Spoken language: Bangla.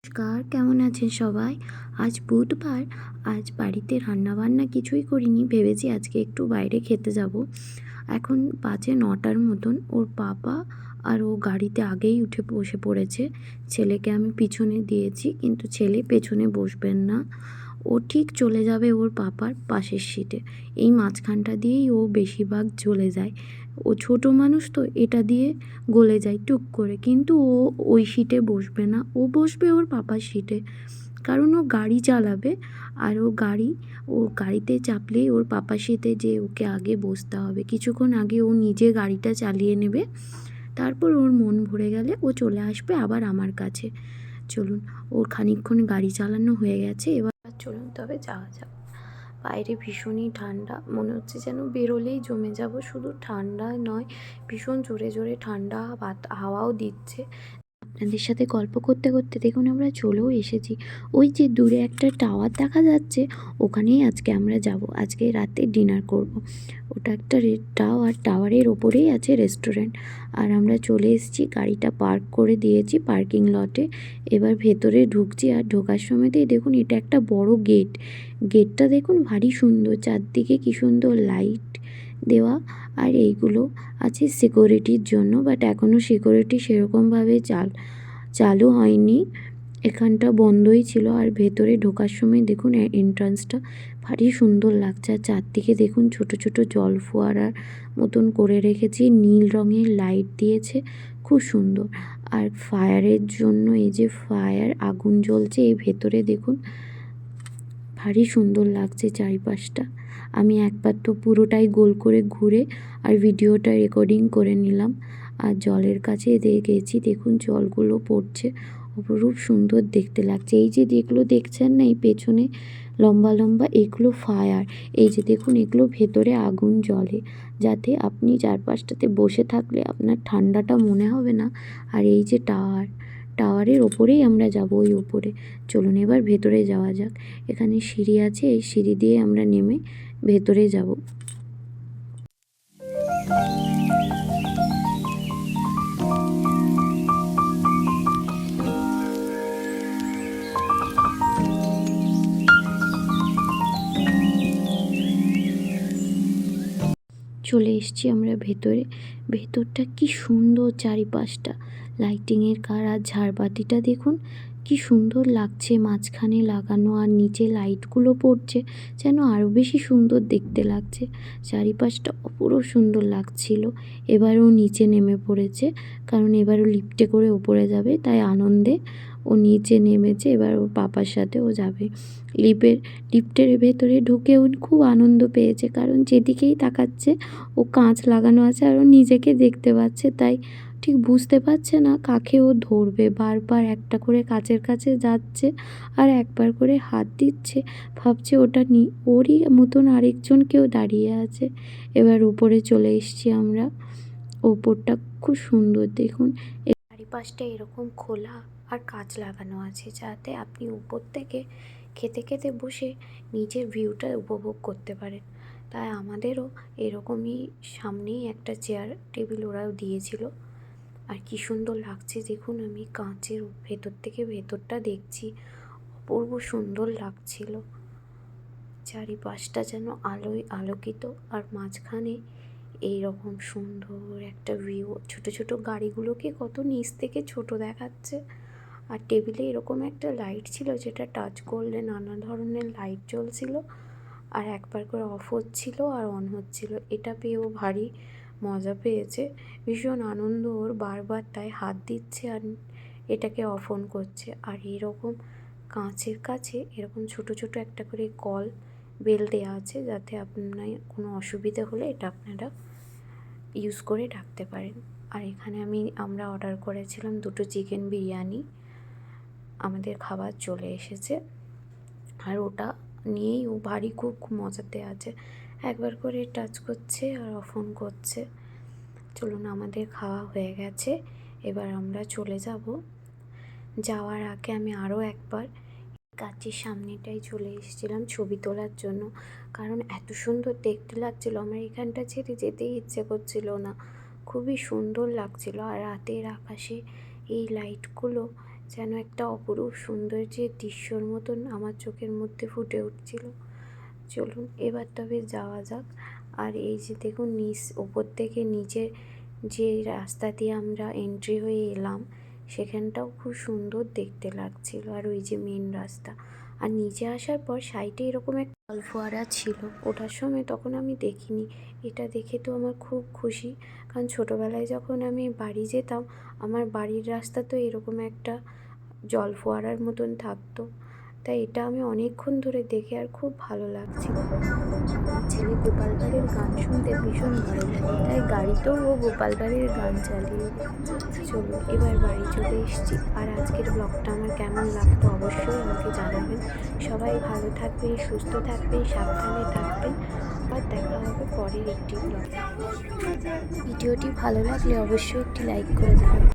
নমস্কার, কেমন আছেন সবাই? আজ বুধবার। আজ বাড়িতে রান্নাবান্না কিছুই করিনি, ভেবেছি আজকে একটু বাইরে খেতে যাব। এখন বাজে 9টার মতন। ওর বাবা আর ও গাড়িতে আগেই উঠে বসে পড়েছে। ছেলেকে আমি পিছনে দিয়েছি, কিন্তু ছেলে পেছনে বসবেন না। ও ঠিক চলে যাবে ওর পাপার পাশের সিটে। এই মাঝখানটা দিয়েই ও বেশিরভাগ চলে যায়। ও ছোট মানুষ তো, এটা দিয়ে গলে যায় টুক করে, কিন্তু ও ওই সিটে বসবে না, ও বসবে ওর পাপার সিটে। কারণ ও গাড়ি চালাবে, আর ও গাড়িতে চাপলেই ওর পাপার সিটে যে ওকে আগে বসতে হবে। কিছুক্ষণ আগে ও নিজে গাড়িটা চালিয়ে নেবে, তারপর ওর মন ভরে গেলে ও চলে আসবে আবার আমার কাছে। চলুন, ওর খানিকক্ষণ গাড়ি চালানো হয়ে গেছে, এবার চলুন তবে যাওয়া যাক। বাইরে ভীষণই ঠান্ডা, মনে হচ্ছে যেন বেরোলেই জমে যাব। শুধু ঠান্ডা নয়, ভীষণ জোরে জোরে ঠান্ডা হাওয়াও দিচ্ছে। আপনাদের সাথে গল্প করতে করতে দেখুন আমরা চলেও এসেছি। ওই যে দূরে একটা টাওয়ার দেখা যাচ্ছে, ওখানেই আজকে আমরা যাব। আজকে রাতে ডিনার করব। ওটা একটা টাওয়ারের ওপরেই আছে রেস্টুরেন্ট। আর আমরা চলে এসেছি, গাড়িটা পার্ক করে দিয়েছি পার্কিং লটে। এবার ভেতরে ঢুকছি, আর ঢোকার সময়তেই দেখুন এটা একটা বড় গেট। গেটটা দেখুন ভারী সুন্দর, চারদিকে কি সুন্দর লাইট দেওয়া। আর এইগুলো আছে সিকিউরিটির জন্য, বাট এখনও সিকিউরিটি সেরকমভাবে চালু হয়নি। এখানটা বন্ধই ছিল। আর ভেতরে ঢোকার সময় দেখুন এন্ট্রান্সটা ভারী সুন্দর লাগছে। আর চারদিকে দেখুন ছোট ছোট জল ফোয়ারার মতন করে রেখেছি, নীল রঙের লাইট দিয়েছে, খুব সুন্দর। আর ফায়ারের জন্য এই যে আগুন জ্বলছে এই ভেতরে দেখুন, ভারী সুন্দর লাগছে চারিপাশটা। আমি একবার তো পুরোটাই গোল করে ঘুরে আর ভিডিওটা রেকর্ডিং করে নিলাম। আর জলের কাছে গেছি, দেখুন জলগুলো পড়ছে, অপরূপ সুন্দর দেখতে লাগছে। এই যে যেগুলো দেখছেন না, এই পেছনে লম্বা লম্বা, এগুলো ফায়ার। এই যে দেখুন, এগুলো ভেতরে আগুন জ্বলে, যাতে আপনি চারপাশটাতে বসে থাকলে আপনার ঠান্ডাটা মনে হবে না। আর এই যে টাওয়ারের ওপরেই আমরা যাব, ওই ওপরে। চলুন এবার ভেতরে যাওয়া যাক। এখানে সিঁড়ি আছে, এই সিঁড়ি দিয়ে আমরা নেমে ভেতরে যাব। চলে এসেছি আমরা ভেতরে। ভেতরটা কি সুন্দর, চারিপাশটা লাইটিংয়ের কার। আর ঝাড়বাতিটা দেখুন কি সুন্দর লাগছে, মাঝখানে লাগানো, আর নিচে লাইটগুলো পড়ছে, যেন আরও বেশি সুন্দর দেখতে লাগছে। চারিপাশটা অপূর্ব সুন্দর লাগছিল। এবারও নিচে নেমে পড়েছে, কারণ এবারও লিফটে করে ওপরে যাবে, তাই আনন্দে ও নিচে নেমেছে। এবার ওর পাপার সাথে ও যাবে। লিফটের ভেতরে ঢুকে ও খুব আনন্দ পেয়েছে, কারণ যেদিকেই তাকাচ্ছে ও কাঁচ লাগানো আছে, আর ও নিজেকে দেখতে পাচ্ছে। তাই ঠিক বুঝতে পারছে না কাকে ও ধরবে। বারবার একটা করে কাচের কাছে যাচ্ছে, আর একবার করে হাত দিচ্ছে, ভাবছে ওরই মতন আরেকজন কেউ দাঁড়িয়ে আছে। এবার উপরে চলে এসেছি আমরা। ওপরটা খুব সুন্দর দেখুন, চারিপাশটা এরকম খোলা আর কাঁচ লাগানো আছে, যাতে আপনি উপর থেকে খেতে খেতে বসে নিজের ভিউটা উপভোগ করতে পারেন। তাই আমাদেরও এরকমই সামনেই একটা চেয়ার টেবিল ওরাও দিয়েছিল। আর কি সুন্দর লাগছে দেখুন, আমি কাঁচের ভেতর থেকে ভেতরটা দেখছি, অপূর্ব সুন্দর লাগছিল। চারিপাশটা যেন আলোয় আলোকিত, আর মাঝখানে এইরকম সুন্দর একটা ভিউ। ছোট ছোট গাড়িগুলোকে কত নিচ থেকে ছোট দেখাচ্ছে। আর টেবিলে এরকম একটা লাইট ছিল, যেটা টাচ করলে নানা ধরনের লাইট জ্বলছিল, আর একবার করে অফ হচ্ছিল আর অন হচ্ছিল। এটা পেয়েও ভারী মজা পেয়েছে, ভীষণ আনন্দ ওর। বারবার তাই হাত দিচ্ছে আর এটাকে অফ অন করছে। আর এরকম কাঁচের কাছে এরকম ছোট ছোট একটা করে বেল দেওয়া আছে, যাতে আপনার কোনো অসুবিধা হলে এটা আপনারা ইউজ করে রাখতে পারেন। আর এখানে আমরা অর্ডার করেছিলাম 2টো চিকেন বিরিয়ানি। আমাদের খাবার চলে এসেছে, আর ওটা নিয়েই ও ভারী খুব মজাতে আছে, একবার করে টাচ করছে আর অফ অন করছে। চলুন, আমাদের খাওয়া হয়ে গেছে, এবার আমরা চলে যাব। যাওয়ার আগে আমি আরও একবার গাছের সামনেটাই চলে এসেছিলাম ছবি তোলার জন্য, কারণ এত সুন্দর দেখতে লাগছিল, আমার এখানটা ছেড়ে যেতেই ইচ্ছে করছিল না। খুবই সুন্দর লাগছিল। আর রাতের আকাশে এই লাইটগুলো যেন একটা অপরূপ সৌন্দর্যের দৃশ্যর মতন আমার চোখের মধ্যে ফুটে উঠছিল। চলুন এবার তবে যাওয়া যাক। আর এই যে দেখুন ওপর থেকে নিচে যে রাস্তা দিয়ে আমরা এন্ট্রি হয়ে এলাম, সেখানটাও খুব সুন্দর দেখতে লাগছিল। আর ওই যে মেন রাস্তা, আর নিচে আসার পর সাইডে এরকম একটা জল ফোয়ারা ছিল। ওঠার সময় তখন আমি দেখিনি। এটা দেখে তো আমার খুব খুশি, কারণ ছোটোবেলায় যখন আমি বাড়ি যেতাম, আমার বাড়ির রাস্তা তো এরকম একটা জল ফোয়ারার মতন থাকতো। তাই এটা আমি অনেকক্ষণ ধরে দেখে আর খুব ভালো লাগছিল। আমার ছেলে গোপাল ভাঁড়ের গান শুনতে ভীষণ ভালো লাগে, তাই গাড়িতেও ও গোপাল ভাঁড়ের গান চালিয়ে দেয়। চলুন এবার বাড়ি চলে এসেছি। আর আজকের ব্লগটা আমার কেমন লাগতো অবশ্যই আমাকে জানাবেন। সবাই ভালো থাকবেন, সুস্থ থাকবেন, সাবধানে থাকবেন। আর দেখা হবে পরের একটি ব্লগে। ভিডিওটি ভালো লাগলে অবশ্যই একটি লাইক করে দেবেন।